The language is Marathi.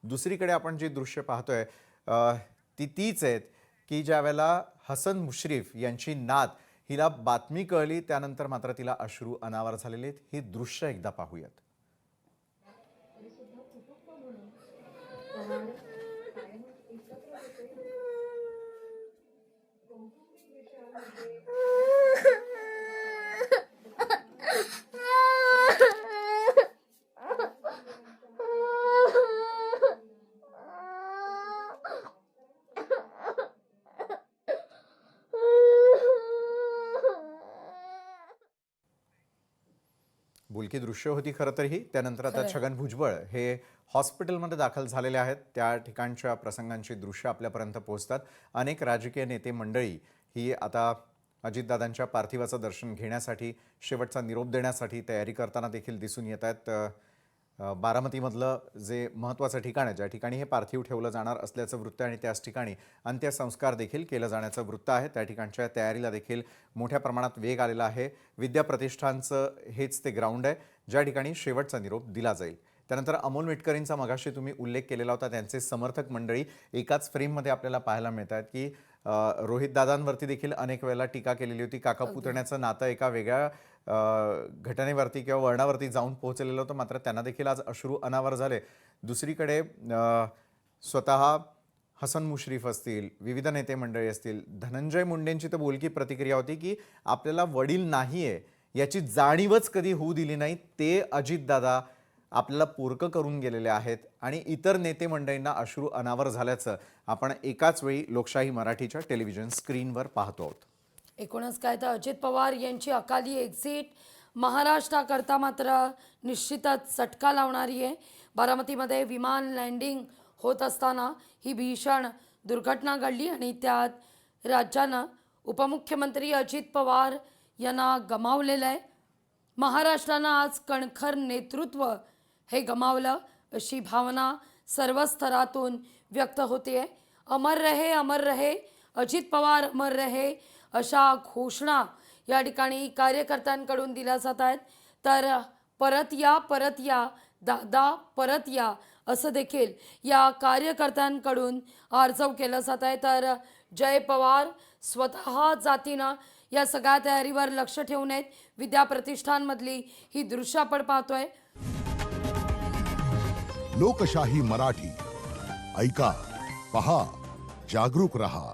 दुसरीकडे आपण जी दृश्य पाहतोय ती तीच आहेत की ज्या वेळेला हसन मुश्रीफ यांची नात हिला बातमी कळली त्यानंतर मात्र तिला अश्रू अनावर झालेले आहेत। ही दृश्य एकदा पाहूयात। बोलकी दृश्य होती खरं तर ही। त्यानंतर आता छगन भुजबळ हे हॉस्पिटलमध्ये दाखल झालेले आहेत। त्या ठिकाणच्या प्रसंगांची दृश्य आपल्यापर्यंत पोहोचतात। अनेक राजकीय नेते मंडळी ही आता अजितदादांच्या पार्थिवाचं दर्शन घेण्यासाठी शेवटचा निरोप देण्यासाठी तयारी करताना देखील दिसून येत आहेत। बारामतीमधलं जे महत्त्वाचं ठिकाण आहे ज्या ठिकाणी हे पार्थिव ठेवलं जाणार असल्याचं वृत्त आहे आणि त्याच ठिकाणी अंत्यसंस्कार देखील केलं जाण्याचं वृत्त आहे। त्या ठिकाणच्या तयारीला देखील मोठ्या प्रमाणात वेग आलेला आहे। विद्या प्रतिष्ठानचं हेच ते ग्राउंड आहे ज्या ठिकाणी शेवटचा निरोप दिला जाईल। त्यानंतर अमोल मिटकरींचा मगाशी तुम्ही उल्लेख केलेला होता। त्यांचे समर्थक मंडळी एकाच फ्रेममध्ये आपल्याला पाहायला मिळतात की रोहित दादांवरती देखील अनेक वेळेला टीका केलेली होती। काका पुतण्याचं नातं एका वेगळ्या घटनेवरती किंवा वर्णावरती जाऊन पोहोचलेलं होतं, मात्र त्यांना देखील आज अश्रू अनावर झाले। दुसरीकडे स्वतः हसन मुश्रीफ असतील, विविध नेते मंडळी असतील, धनंजय मुंडेंची तर बोलकी प्रतिक्रिया होती की आपल्याला वडील नाहीये याची जाणीवच कधी होऊ दिली नाही, ते अजितदादा आपल्याला पोरकं करून गेलेले आहेत आणि इतर नेते मंडळींना अश्रू अनावर झाल्याचं आपण एकाच वेळी लोकशाही मराठीच्या टेलिव्हिजन स्क्रीनवर पाहतो आहोत। एकूणच काय तर अजित पवार यांची अकाली एक्झिट महाराष्ट्राकरता मात्र निश्चितच चटका लावणारी आहे। बारामतीमध्ये विमान लँडिंग होत असताना ही भीषण दुर्घटना घडली आणि त्यात राज्यानं उपमुख्यमंत्री अजित पवार यांना गमावलेलं आहे। महाराष्ट्रानं आज कणखर नेतृत्व हे गमावलं अशी भावना सर्व स्तरातून व्यक्त होते। अमर रहे अजित पवार अमर रहे अशा घोषणा या ठिकाणी कार्यकर्त्यांकडून दिल्या जात आहेत। तर परत या दादा परत या असं देखील या कार्यकर्त्यांकडून आर्जव केलं जात आहे। तर जय पवार स्वतः जातीनं या सगळ्या तयारीवर लक्ष ठेवून आहेत। विद्या प्रतिष्ठानमधली ही दृश्य आपण पाहतोय। लोकशाही मराठी ऐका, पहा, जागरूक रहा।